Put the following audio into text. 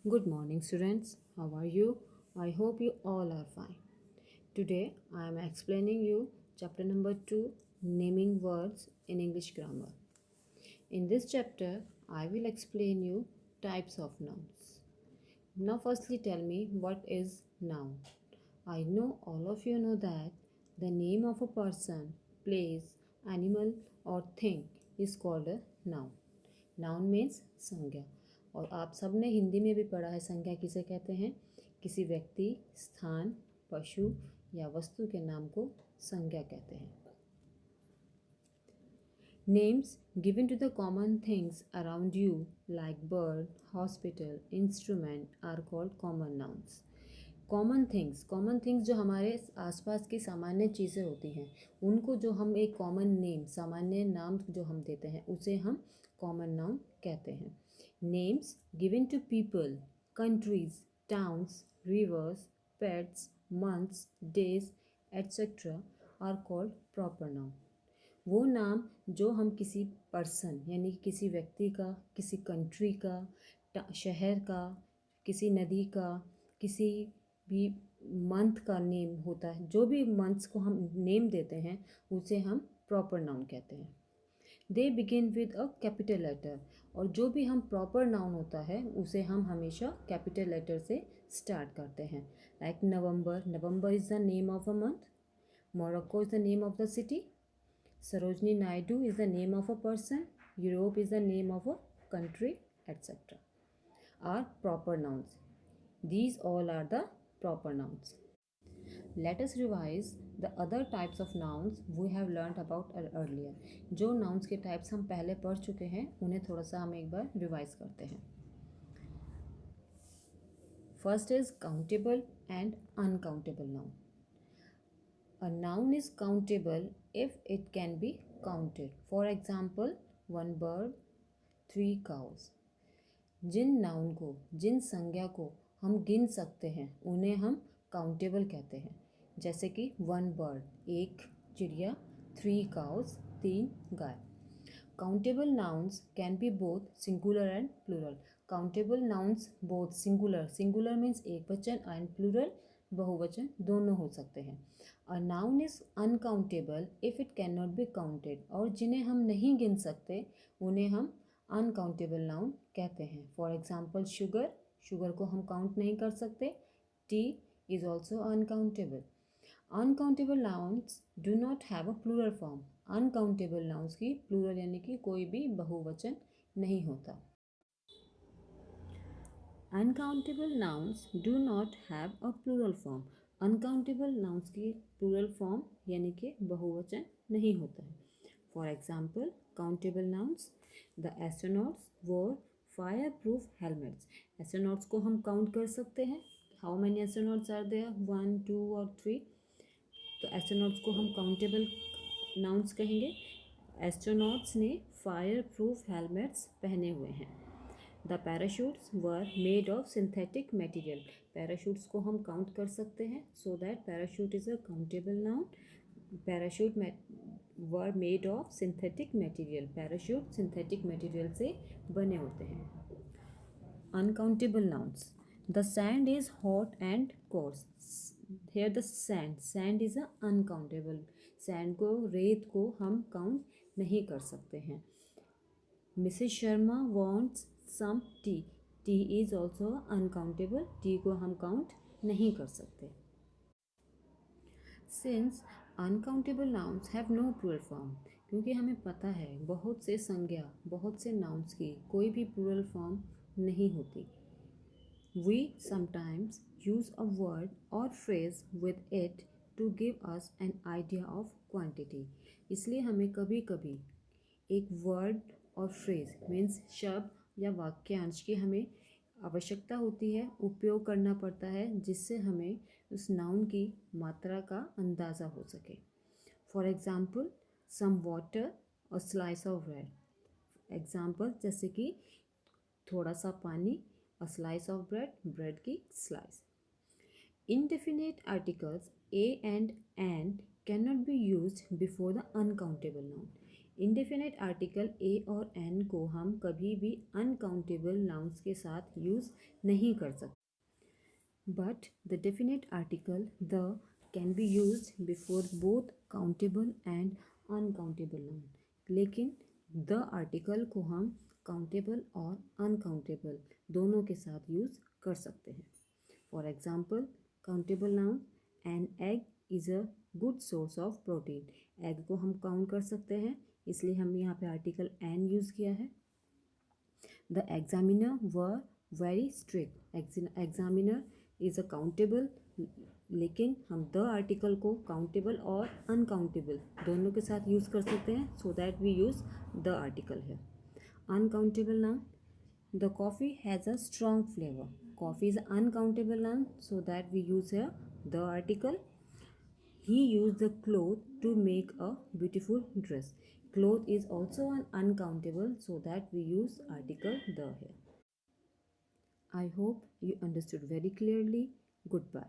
Good morning, students. How are you? I hope you all are fine. Today, I am explaining you chapter number 2, naming words in English grammar. In this chapter, I will explain you types of nouns. Now, firstly, tell me what is noun. I know all of you know that the name of a person, place, animal, or thing is called a noun. Noun means संज्ञा। और आप सब ने हिंदी में भी पढ़ा है संज्ञा किसे कहते हैं। किसी व्यक्ति, स्थान, पशु या वस्तु के नाम को संज्ञा कहते हैं। Names given to the common things around you like bird, hospital, instrument are called common nouns. Common things जो हमारे आसपास की सामान्य चीज़ें होती हैं उनको जो हम एक कॉमन नेम, सामान्य नाम जो हम देते हैं उसे हम कॉमन नाउन कहते हैं। Names given to people, countries, towns, rivers, pets, months, days etcetera are called proper noun. वो नाम जो हम किसी पर्सन यानी कि किसी व्यक्ति का, किसी कंट्री का, शहर का, किसी नदी का, किसी भी मंथ का नेम होता है, जो भी मंथ्स को हम नेम देते हैं उसे हम प्रॉपर नाउन कहते हैं। They begin with a capital letter, और जो भी हम प्रॉपर नाउन होता है उसे हम हमेशा कैपिटल लेटर से स्टार्ट करते हैं। Like November is the name of a month, Morocco is the name of the city, Sarojini Naidu is the name of a person, Europe is the name of a country, etc. are proper nouns. These all are the proper nouns. Let us revise the other types of nouns we have learned about earlier. जो nouns के types हम पहले पढ़ चुके हैं उन्हें थोड़ा सा हम एक बार रिवाइज करते हैं। First is countable and uncountable noun. A noun is countable if it can be counted. For example, one bird, three cows. Jin noun को, जिन संज्ञा को हम गिन सकते हैं उन्हें हम काउंटेबल कहते हैं। जैसे कि वन बर्ड, एक चिड़िया, थ्री काउस, तीन गाय। Countable nouns can be both singular and plural. Countable nouns both singular means एक वचन एंड प्लूरल बहुवचन दोनों हो सकते हैं। A noun is uncountable if it can not be counted, और जिन्हें हम नहीं गिन सकते उन्हें हम अनकाउंटेबल नाउन कहते हैं। फॉर एग्जाम्पल शुगर को हम काउंट नहीं कर सकते। Tea is also uncountable. Uncountable nouns do not have a plural form. Uncountable nouns की प्लूरल यानी कि कोई भी बहुवचन नहीं होता। Uncountable nouns do not have a plural form. Uncountable nouns की प्लूरल फॉर्म यानी कि बहुवचन नहीं होता है। For example countable nouns, the astronauts wore fireproof helmets. Astronauts को हम काउंट कर सकते हैं। How many astronauts are there, 1, 2 और 3। तो एस्ट्रोनॉट्स को हम काउंटेबल नाउन्स कहेंगे। एस्ट्रोनॉट्स ने फायर प्रूफ हेलमेट्स पहने हुए हैं। The parachutes were made of synthetic material. Parachutes को हम काउंट कर सकते हैं, so that parachute is a countable noun. Parachute were made of synthetic material. Parachute synthetic material से बने होते हैं। Uncountable nouns, the sand is hot and coarse. Here the sand is a uncountable. Sand को, रेत को हम count नहीं कर सकते हैं। Mrs Sharma wants some tea. Tea is also uncountable. Tea को हम काउंट नहीं कर सकते। Since uncountable nouns have no plural form, क्योंकि हमें पता है बहुत से संज्ञा, बहुत से नाउन्स की कोई भी प्लूरल फॉर्म नहीं होती। We sometimes use a word और phrase with it to give us an idea of quantity. इसलिए हमें कभी कभी एक वर्ड और फ्रेज मीन्स शब्द या वाक्यांश की हमें आवश्यकता होती है, उपयोग करना पड़ता है, जिससे हमें उस नाउन की मात्रा का अंदाज़ा हो सके। फॉर एग्ज़ाम्पल सम वाटर और स्लाइस ऑफ ब्रेड। एग्ज़ाम्पल जैसे कि थोड़ा सा पानी और स्लाइस ऑफ ब्रेड, ब्रेड की slice. Indefinite articles a and can not be use before the uncountable noun. Indefinite article a और एन को हम कभी भी अनकाउंटेबल नाउन्स के साथ यूज़ नहीं कर सकते, but the definite article the can be use before both countable and uncountable noun. लेकिन द आर्टिकल को हम काउंटेबल और अनकाउंटेबल दोनों के साथ यूज़ कर सकते हैं। For example, countable noun, an egg is a good source of protein. Egg को हम काउंट कर सकते हैं, इसलिए हम यहाँ पे आर्टिकल एन यूज़ किया है। The examiner were very strict. Examiner is a countable, लेकिन हम द आर्टिकल को काउंटेबल और अनकाउंटेबल दोनों के साथ यूज़ कर सकते हैं, so that we use the article है। Uncountable noun, the coffee has a strong flavour. Coffee is uncountable noun, so that we use here the article. He used the cloth to make a beautiful dress. Cloth is also an uncountable, so that we use article the here. I hope you understood very clearly. Goodbye.